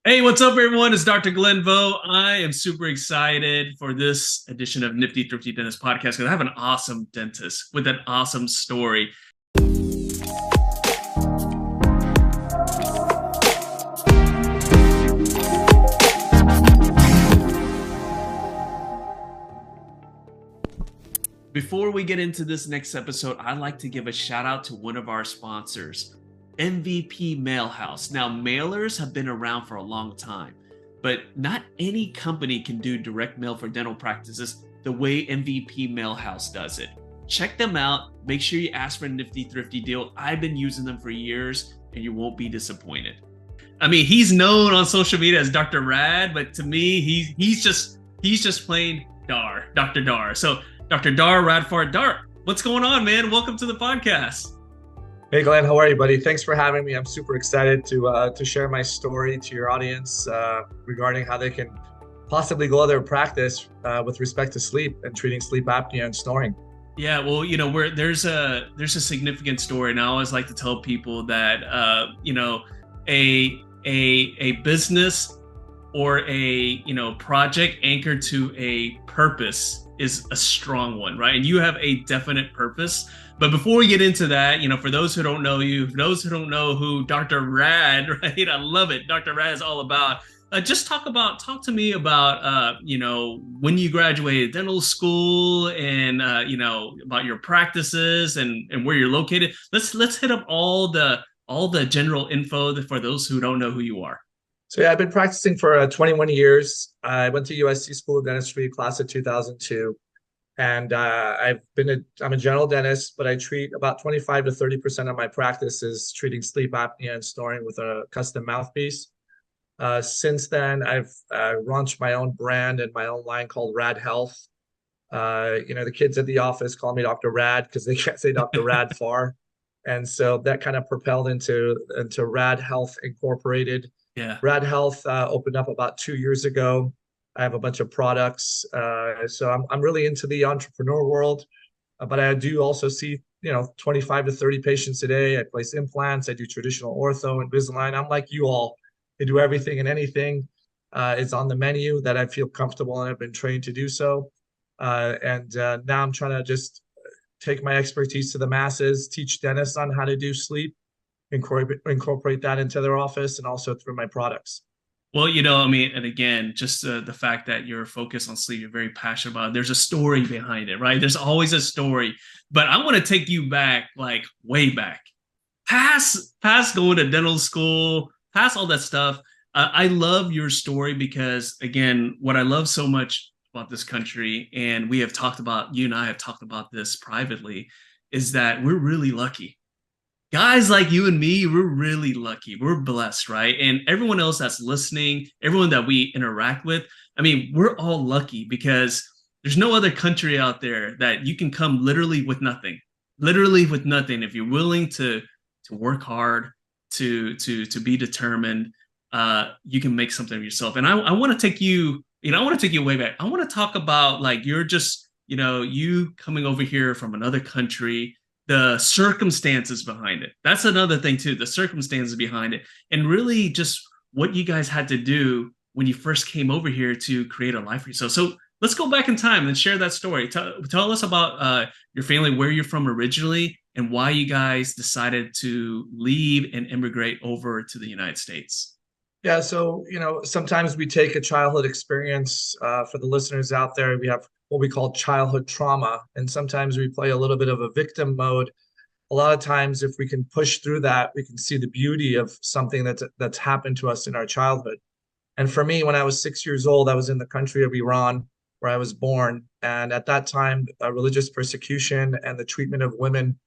Hey, what's up, everyone? It's Dr. Glenvo. I am super excited for this edition of Nifty Thrifty Dentist Podcast because I have an awesome dentist with an awesome story. Before we get into this next episode, I'd like to give a shout out to one of our sponsors, MVP Mail House. Now, mailers have been around for a long time, but not any company can do direct mail for dental practices the way MVP Mail House does it. Check them out. Make sure you ask for a nifty thrifty deal. I've been using them for years and you won't be disappointed. I mean, he's known on social media as Dr. Rad, but to me, he's just plain Dar, Dr. Dar. So Dr. Dar Radfar. Dar, what's going on, man? Welcome to the podcast. Hey Glenn, how are you, buddy? Thanks for having me. I'm super excited to share my story to your audience regarding how they can possibly grow their practice with respect to sleep and treating sleep apnea and snoring. Yeah, well, there's a significant story, and I always like to tell people that a business or a project anchored to a purpose is a strong one, right? And you have a definite purpose. But before we get into that, for those who don't know you, for those who don't know who Dr. Rad, right? I love it. Dr. Rad is all about. Just talk to me about when you graduated dental school and about your practices and where you're located. Let's hit up all the general info for those who don't know who you are. So yeah, I've been practicing for 21 years. I went to USC School of Dentistry, class of 2002. And I'm a general dentist, but I treat about 25 to 30% of my practice is treating sleep apnea and snoring with a custom mouthpiece. Since then, I've launched my own brand and my own line called Rad Health. The kids at the office call me Dr. Rad because they can't say Dr. Radfar. And so that kind of propelled into Rad Health Incorporated. Yeah. Rad Health opened up about 2 years ago. I have a bunch of products. So I'm really into the entrepreneur world, but I do also see, 25 to 30 patients a day. I place implants. I do traditional ortho and Invisalign. I'm like you all. I do everything and anything is on the menu that I feel comfortable and I've been trained to do so. Now I'm trying to just take my expertise to the masses, teach dentists on how to do sleep, incorporate that into their office and also through my products. Well, and again, just the fact that you're focused on sleep, you're very passionate about it. There's a story behind it, right? There's always a story. But I want to take you back, like way back, past going to dental school, past all that stuff. I love your story because, again, what I love so much about this country, and you and I have talked about this privately, is that we're really lucky. Guys like you and me, we're really lucky. We're blessed, right? And everyone else that's listening, everyone that we interact with, I mean, we're all lucky because there's no other country out there that you can come literally with nothing. Literally with nothing. If you're willing to work hard, to be determined, you can make something of yourself. And I want to take you, I want to take you way back. I want to talk about like you're just, you coming over here from another country, the circumstances behind it. That's another thing too, the circumstances behind it, and really just what you guys had to do when you first came over here to create a life for yourself. So let's go back in time and share that story. Tell us about your family, where you're from originally, and why you guys decided to leave and immigrate over to the United States. Yeah, so sometimes we take a childhood experience for the listeners out there. We have what we call childhood trauma, and sometimes we play a little bit of a victim mode. A lot of times, if we can push through that, we can see the beauty of something that's happened to us in our childhood. And for me, when I was 6 years old, I was in the country of Iran, where I was born, and at that time, religious persecution and the treatment of women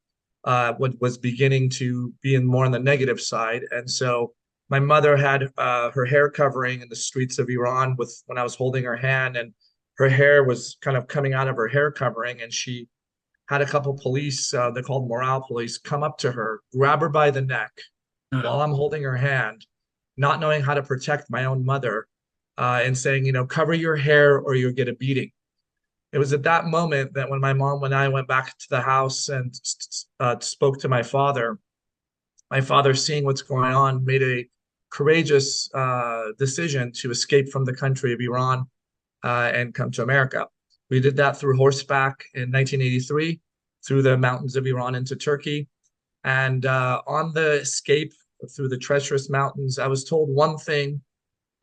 was beginning to be more on the negative side, and so my mother had her hair covering in the streets of Iran when I was holding her hand, and her hair was kind of coming out of her hair covering, and she had a couple police, they're called morale police, come up to her, grab her by the neck while I'm holding her hand, not knowing how to protect my own mother, and saying, cover your hair or you'll get a beating. It was at that moment that when my mom and I went back to the house and spoke to my father, seeing what's going on, made courageous decision to escape from the country of Iran and come to America. We did that through horseback in 1983, through the mountains of Iran into Turkey. And on the escape through the treacherous mountains, I was told one thing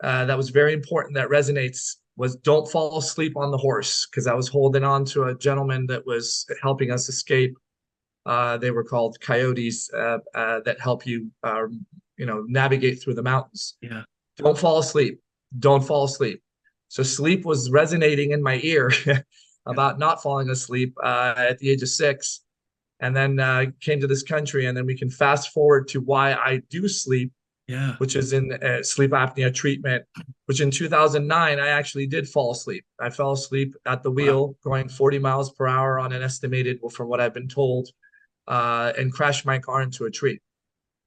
that was very important that resonates was don't fall asleep on the horse, because I was holding on to a gentleman that was helping us escape. They were called coyotes that help you, navigate through the mountains. Yeah. Don't fall asleep. Don't fall asleep. So sleep was resonating in my ear Yeah. about not falling asleep at the age of 6, and then came to this country. And then we can fast forward to why I do sleep, Yeah. which is in sleep apnea treatment, which in 2009, I actually did fall asleep. I fell asleep at the Wow. wheel going 40 miles per hour on an estimated, well, from what I've been told, and crashed my car into a tree.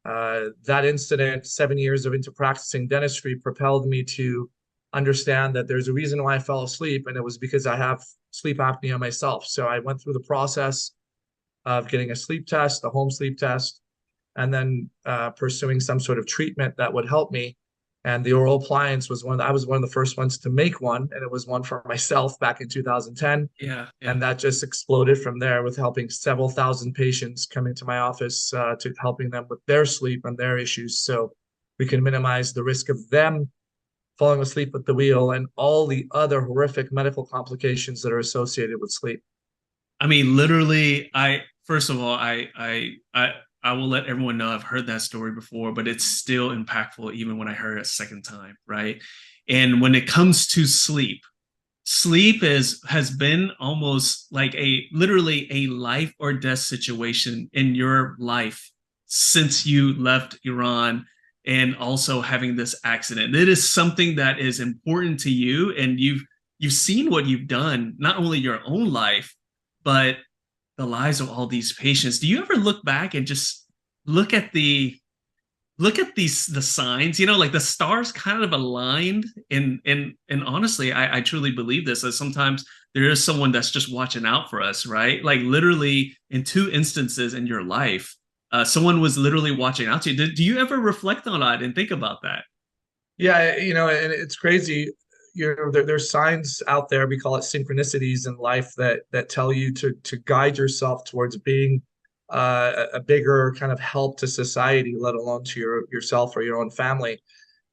That incident, 7 years of into practicing dentistry, propelled me to understand that there's a reason why I fell asleep, and it was because I have sleep apnea myself. So I went through the process of getting a sleep test, a home sleep test, and then pursuing some sort of treatment that would help me. And the oral appliance was I was one of the first ones to make one, and it was one for myself back in 2010. Yeah. Yeah. And that just exploded from there, with helping several thousand patients coming to my office, to helping them with their sleep and their issues, so we can minimize the risk of them falling asleep at the wheel and all the other horrific medical complications that are associated with sleep. I mean, literally, I first of all, I will let everyone know I've heard that story before, but it's still impactful even when I heard it a second time, right? And when it comes to sleep, sleep is has been almost like a literally a life or death situation in your life since you left Iran, and also having this accident. It is something that is important to you, and you've seen what you've done, not only your own life, but the lives of all these patients. Do you ever look back and just look at the signs, like the stars kind of aligned, and honestly, I truly believe this, that sometimes there is someone that's just watching out for us, right? Like literally in two instances in your life, someone was literally watching out to you. Do you ever reflect on that and think about that? Yeah, and it's crazy. There's signs out there. We call it synchronicities in life that tell you to guide yourself towards being a bigger kind of help to society, let alone to yourself or your own family.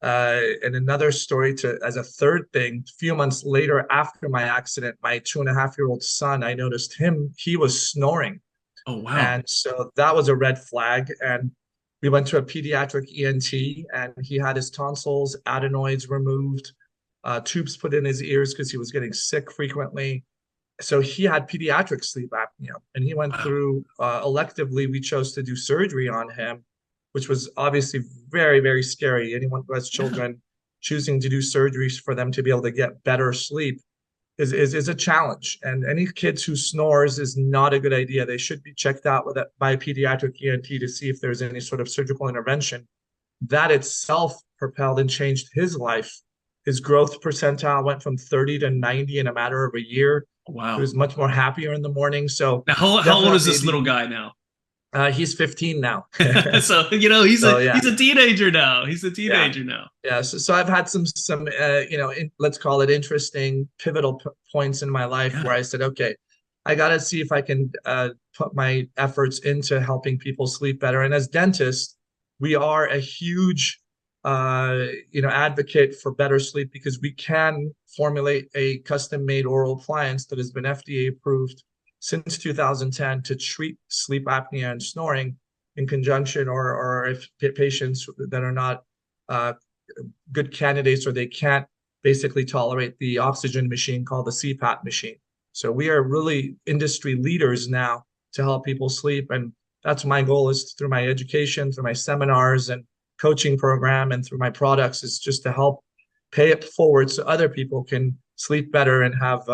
And another story, to as a third thing, a few months later after my accident, my 2.5-year-old son, I noticed he was snoring. Oh, wow. And so that was a red flag. And we went to a pediatric ENT, and he had his tonsils, adenoids removed, tubes put in his ears because he was getting sick frequently. So he had pediatric sleep apnea, and he went Wow. through, electively, we chose to do surgery on him, which was obviously very, very scary. Anyone who has Yeah. children, choosing to do surgeries for them to be able to get better sleep is a challenge. And any kids who snores is not a good idea. They should be checked out by a pediatric ENT to see if there's any sort of surgical intervention. That itself propelled and changed his life. His growth percentile went from 30 to 90 in a matter of a year. He Wow. was much more happier in the morning. So Now, how old is definitely this little guy now? he's 15 now. So, he's a So yeah, he's a teenager now. He's a yeah. teenager now. Yeah, so I've had some let's call it interesting pivotal points in my life Yeah. where I said, okay, I got to see if I can put my efforts into helping people sleep better. And as dentists, we are a huge advocate for better sleep, because we can formulate a custom-made oral appliance that has been FDA approved since 2010 to treat sleep apnea and snoring in conjunction, or if patients that are not uh, good candidates, or they can't basically tolerate the oxygen machine called the CPAP machine. So we are really industry leaders now to help people sleep. And that's my goal, is through my education, through my seminars and coaching program, and through my products, is just to help pay it forward so other people can sleep better and have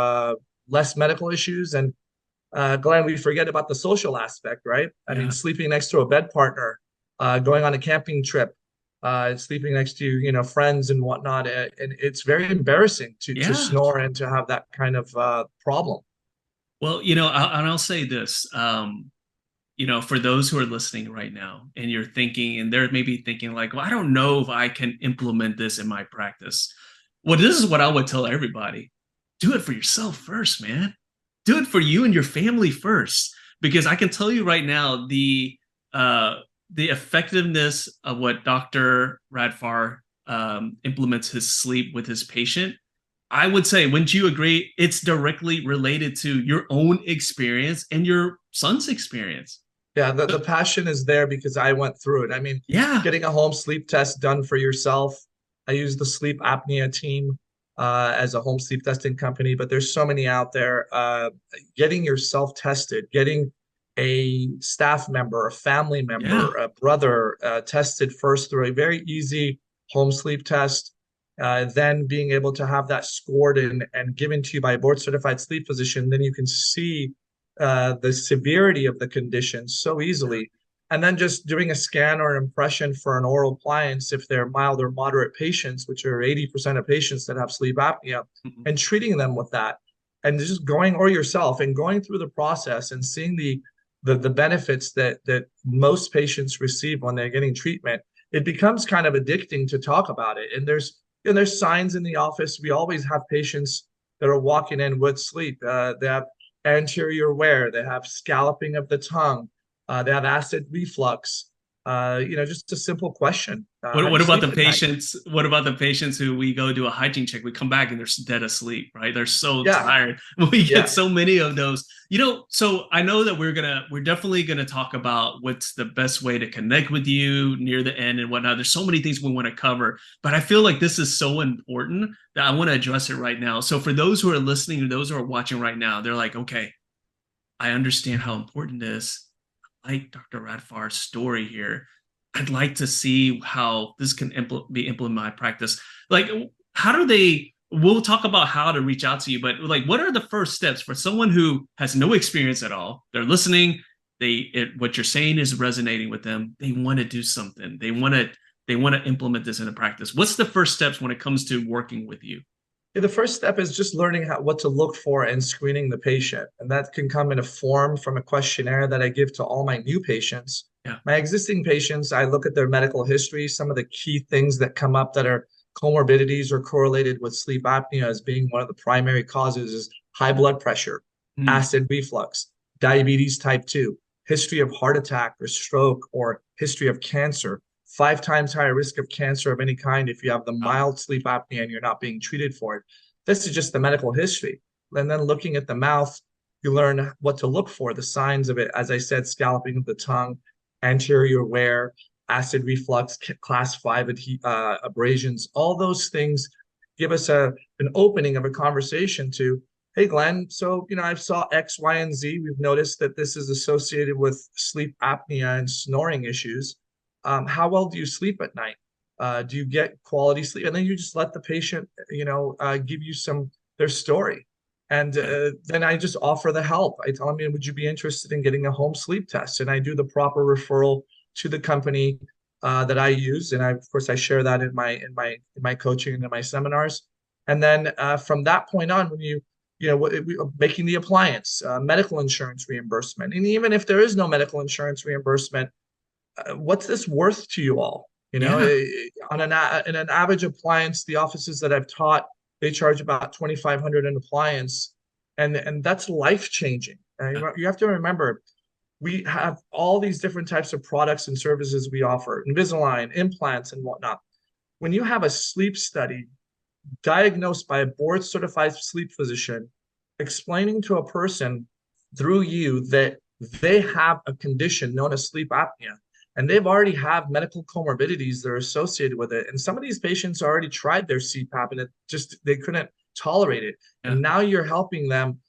less medical issues. And Glenn, we forget about the social aspect, right? I mean, Yeah. sleeping next to a bed partner, going on a camping trip, sleeping next to friends and whatnot, and it's very embarrassing to Yeah. snore and to have that kind of problem. Well, and I'll say this. for those who are listening right now and you're thinking, and they're maybe thinking like, well, I don't know if I can implement this in my practice. Well, this is what I would tell everybody. Do it for yourself first, man. Do it for you and your family first. Because I can tell you right now, the effectiveness of what Dr. Radfar implements his sleep with his patient, I would say, wouldn't you agree? It's directly related to your own experience and your son's experience. Yeah, the passion is there because I went through it. I mean, Yeah, getting a home sleep test done for yourself. I use the sleep apnea team as a home sleep testing company, but there's so many out there. Getting yourself tested, getting a staff member, a family yeah. member, a brother tested first through a very easy home sleep test, then being able to have that scored and given to you by a board certified sleep physician, then you can see the severity of the condition so easily. And then just doing a scan or an impression for an oral appliance if they're mild or moderate patients, which are 80% of patients that have sleep apnea, Mhm. and treating them with that. And just going, or yourself, and going through the process and seeing the benefits that most patients receive when they're getting treatment, it becomes kind of addicting to talk about it. And there's signs in the office. We always have patients that are walking in with sleep. They have anterior wear, they have scalloping of the tongue, they have acid reflux. Just a simple question. What, How do you what about sleep the at night? patients? What about the patients who we go do a hygiene check? We come back and they're dead asleep, right? They're so Yeah, tired. We get yeah. so many of those. So I know that we're definitely gonna talk about what's the best way to connect with you near the end and whatnot. There's so many things we want to cover, but I feel like this is so important that I want to address it right now. So for those who are listening, those who are watching right now, they're like, okay, I understand how important it is. I like Dr. Radfar's story here. I'd like to see how this can be implemented in my practice. Like, how do they? We'll talk about how to reach out to you, but like, what are the first steps for someone who has no experience at all? They're listening. What you're saying is resonating with them. They want to do something. They want to implement this into practice. What's the first steps when it comes to working with you? The first step is just learning what to look for and screening the patient. And that can come in a form from a questionnaire that I give to all my new patients. Yeah. My existing patients, I look at their medical history, some of the key things that come up that are comorbidities or correlated with sleep apnea as being one of the primary causes is high blood pressure, Mm. acid reflux, diabetes type 2, history of heart attack or stroke, or history of cancer, 5 times higher risk of cancer of any kind if you have the Oh, mild sleep apnea and you're not being treated for it. This is just the medical history. And then looking at the mouth, you learn what to look for, the signs of it. As I said, scalloping of the tongue, anterior wear, acid reflux, class 5 abrasions, all those things give us an opening of a conversation to, hey, Glenn, so, I saw X, Y, and Z. We've noticed that this is associated with sleep apnea and snoring issues. How well do you sleep at night? Do you get quality sleep? And then you just let the patient, give you their story. And yeah. then I just offer the help. I tell them, would you be interested in getting a home sleep test? And I do the proper referral to the company that I use. And of course, I share that in my coaching and in my seminars. And then from that point on, when making the appliance, medical insurance reimbursement, and even if there is no medical insurance reimbursement, what's this worth to you all? Yeah. In an average appliance, the offices that I've taught, they charge about 2,500 an appliance, and that's life changing. Yeah. You have to remember, we have all these different types of products and services we offer, Invisalign, implants, and whatnot. When you have a sleep study diagnosed by a board certified sleep physician, explaining to a person through you that they have a condition known as sleep apnea, and they've already have medical comorbidities that are associated with it. And some of these patients already tried their CPAP and they couldn't tolerate it. Yeah. And now you're helping them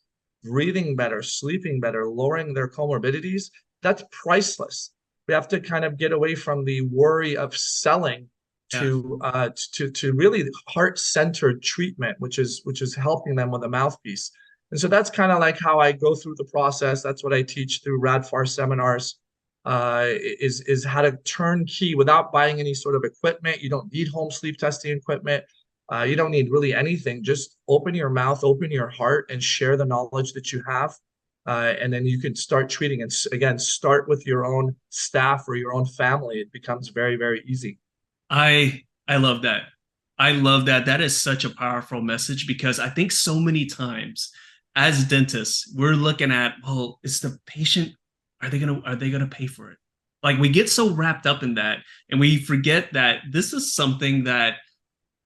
breathing better, sleeping better, lowering their comorbidities. That's priceless. We have to kind of get away from the worry of selling Yeah. to really heart-centered treatment, which is helping them with a mouthpiece. And so that's kind of like how I go through the process. That's what I teach through Radfar seminars, is how to turnkey without buying any sort of equipment. You don't need home sleep testing equipment. You don't need really anything. Just open your mouth, open your heart, and share the knowledge that you have. And then you can start treating. And again, start with your own staff or your own family. It becomes very, very easy. I love that. I love that. That is such a powerful message because I think so many times as dentists, we're looking at, well, is the patient, are they gonna pay for it? Like we get so wrapped up in that and we forget that this is something that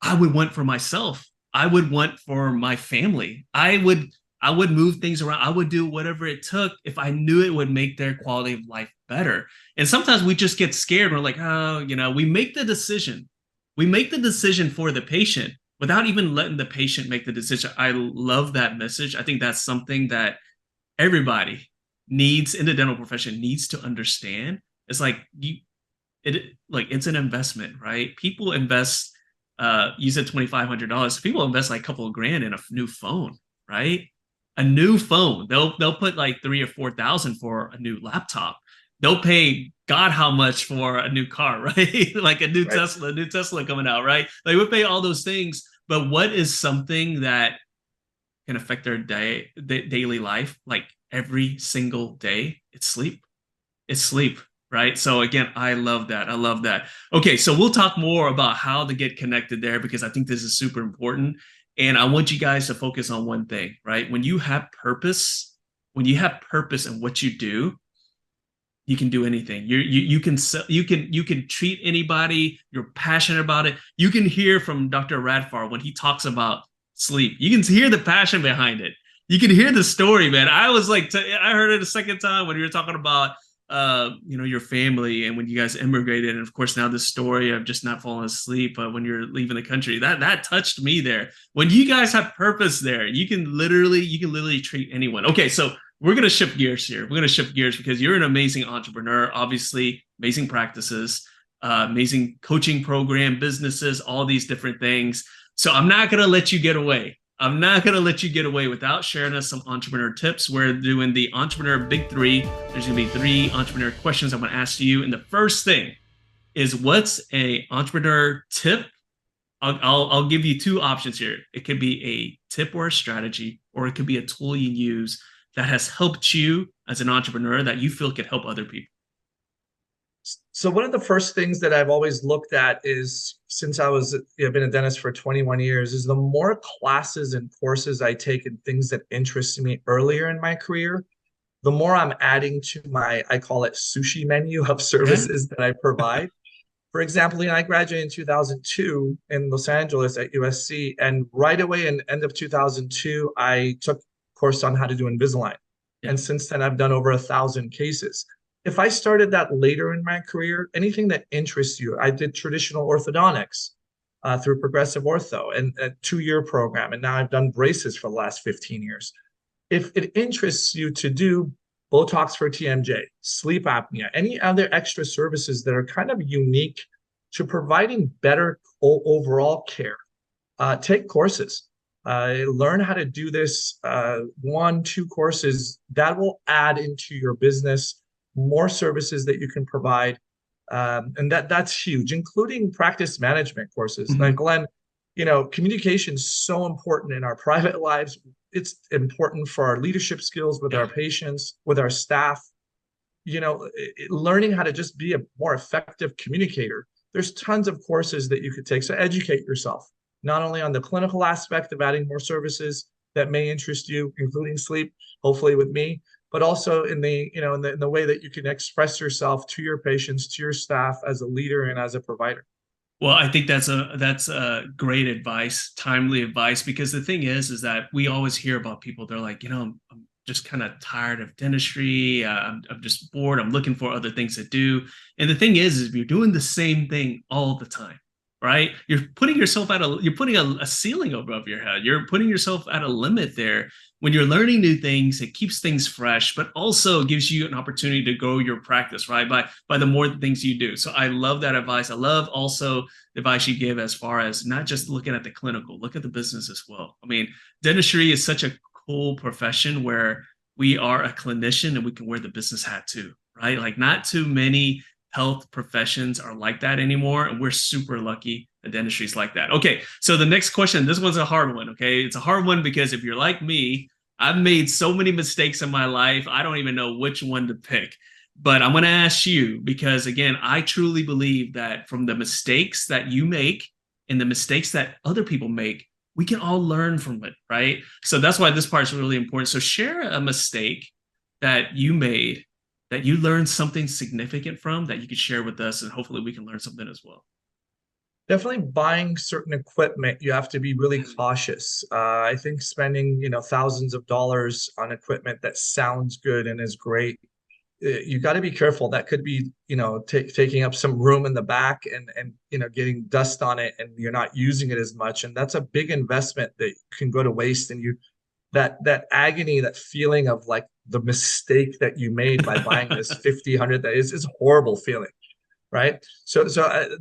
I would want for myself. I would want for my family. I would move things around. I would do whatever it took if I knew it would make their quality of life better. And sometimes we just get scared. We're like, oh, we make the decision. We make the decision for the patient without even letting the patient make the decision. I love that message. I think that's something that everybody needs in the dental profession needs to understand. It's like it's an investment, right? People invest you said $2,500. People invest like a couple of grand in a new phone, right? A new phone. They'll put like 3 or 4 thousand for a new laptop. They'll pay God how much for a new car, right? Like Right. A new Tesla coming out, right? Like we pay all those things, but what is something that can affect their daily life, like every single day? It's sleep. It's sleep, right? So again, I love that. I love that. Okay, so we'll talk more about how to get connected there because I think this is super important. And I want you guys to focus on one thing, right? When you have purpose in what you do, you can do anything. You can you can treat anybody. You're passionate about it. You can hear from Dr. Radfar when he talks about sleep. You can hear the passion behind it. You can hear the story, man. I was like, I heard it a second time when you were talking about your family and when you guys immigrated, and of course now this story of just not falling asleep when you're leaving the country. That touched me there. When you guys have purpose there, you can literally treat anyone. Okay, so we're going to shift gears here. We're going to shift gears because you're an amazing entrepreneur, obviously, amazing practices, amazing coaching program, businesses, all these different things. So I'm not going to let you get away. I'm not going to let you get away without sharing us some entrepreneur tips. We're doing the entrepreneur big three. There's going to be 3 entrepreneur questions I'm going to ask you. And the first thing is what's a entrepreneur tip? I'll give you 2 options here. It could be a tip or a strategy, or it could be a tool you use that has helped you as an entrepreneur that you feel could help other people. So one of the first things that I've always looked at is since I've been a dentist for 21 years, is the more classes and courses I take and things that interest me earlier in my career, the more I'm adding to my, I call it sushi menu of Yeah. services that I provide. For example, I graduated in 2002 in Los Angeles at USC, and right away in end of 2002, I took a course on how to do Invisalign. Yeah. And since then, I've done over 1,000 cases. If I started that later in my career, anything that interests you, I did traditional orthodontics through Progressive Ortho and a 2-year program, and now I've done braces for the last 15 years. If it interests you to do Botox for TMJ, sleep apnea, any other extra services that are kind of unique to providing better overall care, take courses. Learn how to do this 1, 2 courses that will add into your business more services that you can provide. And that's huge, including practice management courses. Like Mhm. Glenn, communication is so important in our private lives. It's important for our leadership skills with Yeah. our patients, with our staff. Learning how to just be a more effective communicator. There's tons of courses that you could take. So educate yourself, not only on the clinical aspect of adding more services that may interest you, including sleep, hopefully with me, but also in the way that you can express yourself to your patients, to your staff as a leader and as a provider. Well, I think that's a great advice, timely advice, because the thing is that we always hear about people. They're like, I'm just kind of tired of dentistry. I'm just bored. I'm looking for other things to do. And the thing is if you're doing the same thing all the time, right? You're putting a ceiling above your head. You're putting yourself at a limit there. When you're learning new things, it keeps things fresh, but also gives you an opportunity to grow your practice, right? By the more things you do. So I love that advice. I love also the advice you give as far as not just looking at the clinical, look at the business as well. I mean, dentistry is such a cool profession where we are a clinician and we can wear the business hat too, right? Like not too many health professions are like that anymore. And we're super lucky that dentistry is like that. Okay. So the next question, this one's a hard one. Okay. It's a hard one because if you're like me, I've made so many mistakes in my life. I don't even know which one to pick. But I'm going to ask you because, again, I truly believe that from the mistakes that you make and the mistakes that other people make, we can all learn from it, right? So that's why this part is really important. So share a mistake that you made that you learned something significant from that you could share with us, and hopefully we can learn something as well. Definitely buying certain equipment, you have to be really cautious. I think spending, thousands of dollars on equipment that sounds good and is great, you got to be careful. That could be, taking up some room in the back and getting dust on it, and you're not using it as much. And that's a big investment that can go to waste. And that agony, that feeling of like the mistake that you made by buying this 50, 100, that is a horrible feeling, right? So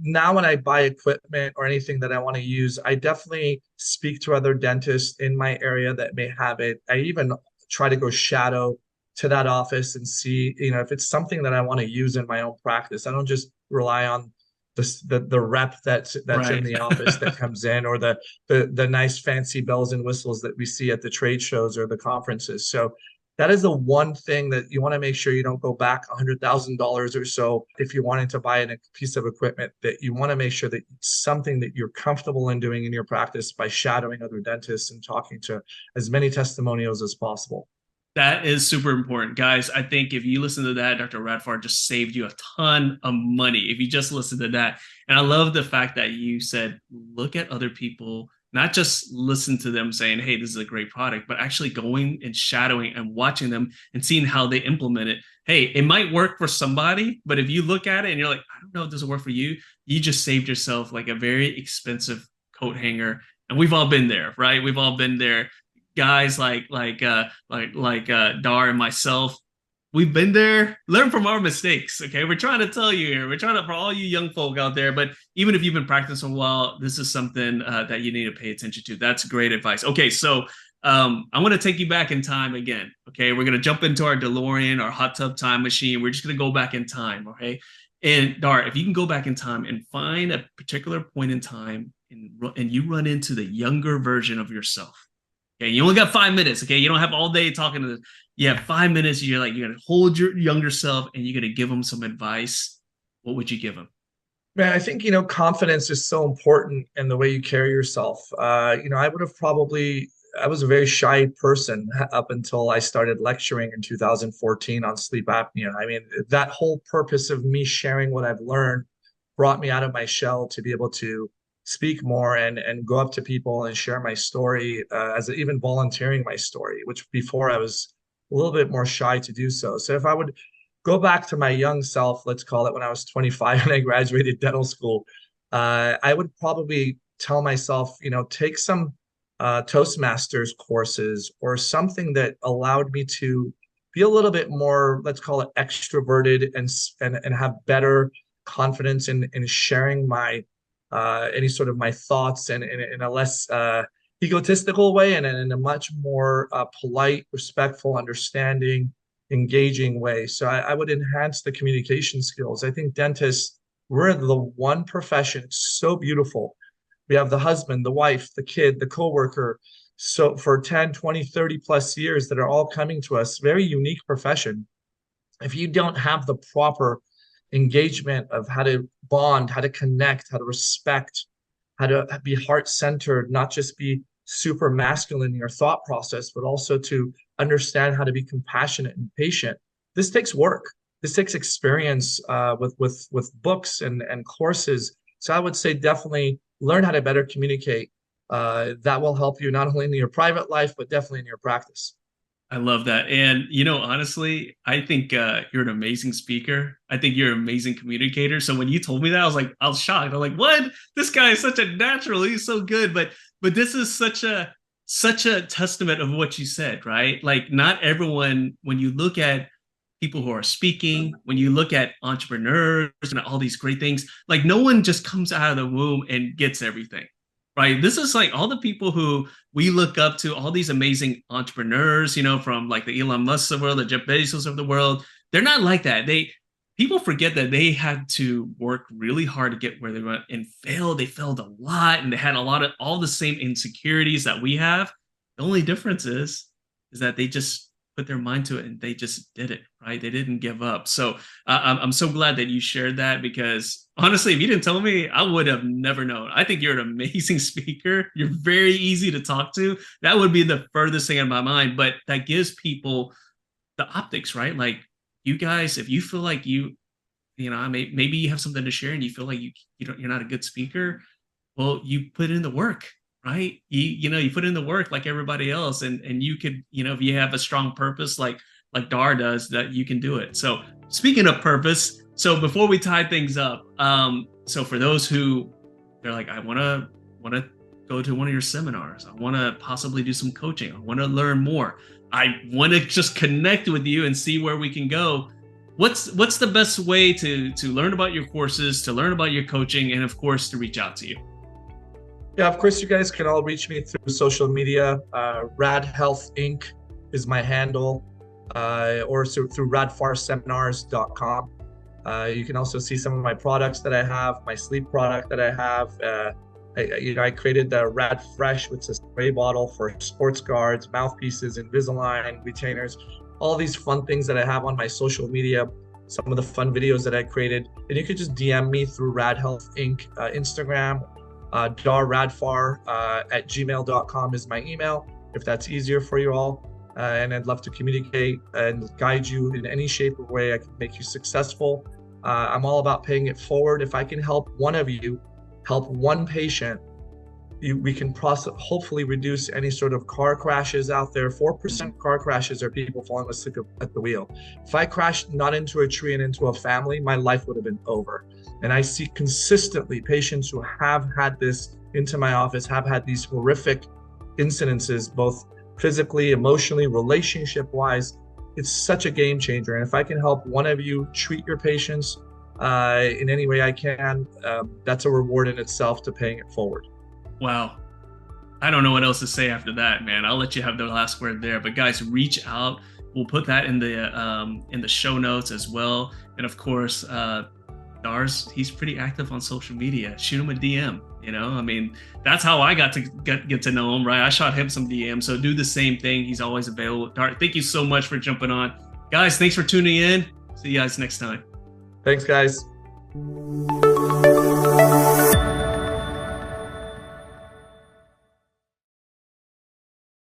now when I buy equipment or anything that I want to use, I definitely speak to other dentists in my area that may have it. I even try to go shadow to that office and see, if it's something that I want to use in my own practice. I don't just rely on the rep that's in Right. the office that comes in, or the nice fancy bells and whistles that we see at the trade shows or the conferences. So that is the one thing that you want to make sure you don't go back $100,000 or so if you're wanting to buy a piece of equipment, that you want to make sure that it's something that you're comfortable in doing in your practice by shadowing other dentists and talking to as many testimonials as possible. That is super important. Guys, I think if you listen to that, Dr. Radfar just saved you a ton of money if you just listen to that. And I love the fact that you said, look at other people, not just listen to them saying, hey, this is a great product, but actually going and shadowing and watching them and seeing how they implement it. Hey, it might work for somebody, but if you look at it and you're like, I don't know if this will work for you, you just saved yourself like a very expensive coat hanger. And we've all been there, right? We've all been there, guys like Dar and myself, we've been there. Learn from our mistakes. Okay, we're trying to tell you here. We're trying to, for all you young folk out there. But even if you've been practicing a while, this is something that you need to pay attention to. That's great advice. Okay, so I want to take you back in time again. Okay, we're gonna jump into our DeLorean, our hot tub time machine. We're just gonna go back in time. Okay, and Dar, if you can go back in time and find a particular point in time, and you run into the younger version of yourself. Okay, you only got 5 minutes. Okay, you don't have all day talking to this. You have 5 minutes. You're gonna hold your younger self and you're gonna give them some advice. What would you give them? Man, I think, confidence is so important in the way you carry yourself. I would have probably, I was a very shy person up until I started lecturing in 2014 on sleep apnea. I mean, that whole purpose of me sharing what I've learned brought me out of my shell to be able to speak more and go up to people and share my story, even volunteering my story, which before I was a little bit more shy to do so. So if I would go back to my young self, let's call it when I was 25 and I graduated dental school, I would probably tell myself, take some Toastmasters courses or something that allowed me to be a little bit more, let's call it extroverted, and have better confidence in sharing my any sort of my thoughts, and in a less egotistical way, and in a much more polite, respectful, understanding, engaging way. So I would enhance the communication skills. I think dentists, we're the one profession, it's so beautiful. We have the husband, the wife, the kid, the coworker. So for 10, 20, 30 plus years that are all coming to us, very unique profession. If you don't have the proper engagement of how to bond, how to connect, how to respect, how to be heart centered, not just be super masculine in your thought process, but also to understand how to be compassionate and patient. This takes work. This takes experience with books and courses. So I would say definitely learn how to better communicate. That will help you not only in your private life, but definitely in your practice. I love that. And, honestly, I think you're an amazing speaker. I think you're an amazing communicator. So when you told me that, I was shocked. I'm like, what? This guy is such a natural. He's so good. But this is such a testament of what you said, right? Like, not everyone, when you look at people who are speaking, when you look at entrepreneurs and all these great things, like no one just comes out of the womb and gets everything, right? This is like all the people who we look up to, all these amazing entrepreneurs, from like the Elon Musk of the world, the Jeff Bezos of the world. They're not like that. People forget that they had to work really hard to get where they went and fail. They failed a lot and they had a lot of all the same insecurities that we have. The only difference is is that they just put their mind to it and they just did it, right? They didn't give up. So I'm so glad that you shared that, because honestly, if you didn't tell me, I would have never known. I think you're an amazing speaker. You're very easy to talk to. That would be the furthest thing in my mind, but that gives people the optics, right? Like, you guys, if you feel like maybe you have something to share and you feel like you're not a good speaker, well, you put in the work, right? You put in the work like everybody else, and you could, if you have a strong purpose like Dar does, that you can do it. So speaking of purpose, so before we tie things up, so for those who they're like, I want to go to one of your seminars, I want to possibly do some coaching, I want to learn more, I want to just connect with you and see where we can go. What's the best way to learn about your courses, to learn about your coaching, and of course to reach out to you? Yeah, of course, you guys can all reach me through social media. Rad Health Inc. is my handle, or through radfarseminars.com. You can also see some of my products that I have, my sleep product that I have. I created the Rad Fresh, which is a spray bottle for sports guards, mouthpieces, Invisalign, retainers, all these fun things that I have on my social media, some of the fun videos that I created. And you could just DM me through Rad Health Inc. Instagram. Dar Radfar at gmail.com is my email, if that's easier for you all. And I'd love to communicate and guide you in any shape or way I can make you successful. I'm all about paying it forward. If I can help one of you, help one patient, we can hopefully reduce any sort of car crashes out there. 4% car crashes are people falling asleep at the wheel. If I crashed not into a tree and into a family, my life would have been over. And I see consistently patients who have had this into my office, have had these horrific incidences, both physically, emotionally, relationship-wise. It's such a game changer. And if I can help one of you treat your patients in any way I can, that's a reward in itself to paying it forward. Wow. I don't know what else to say after that, man. I'll let you have the last word there. But guys, reach out. We'll put that in the show notes as well. And of course, Dar's, he's pretty active on social media. Shoot him a DM. I mean, that's how I got to get to know him, right? I shot him some DMs. So do the same thing. He's always available. Dar, thank you so much for jumping on. Guys, thanks for tuning in. See you guys next time. Thanks, guys.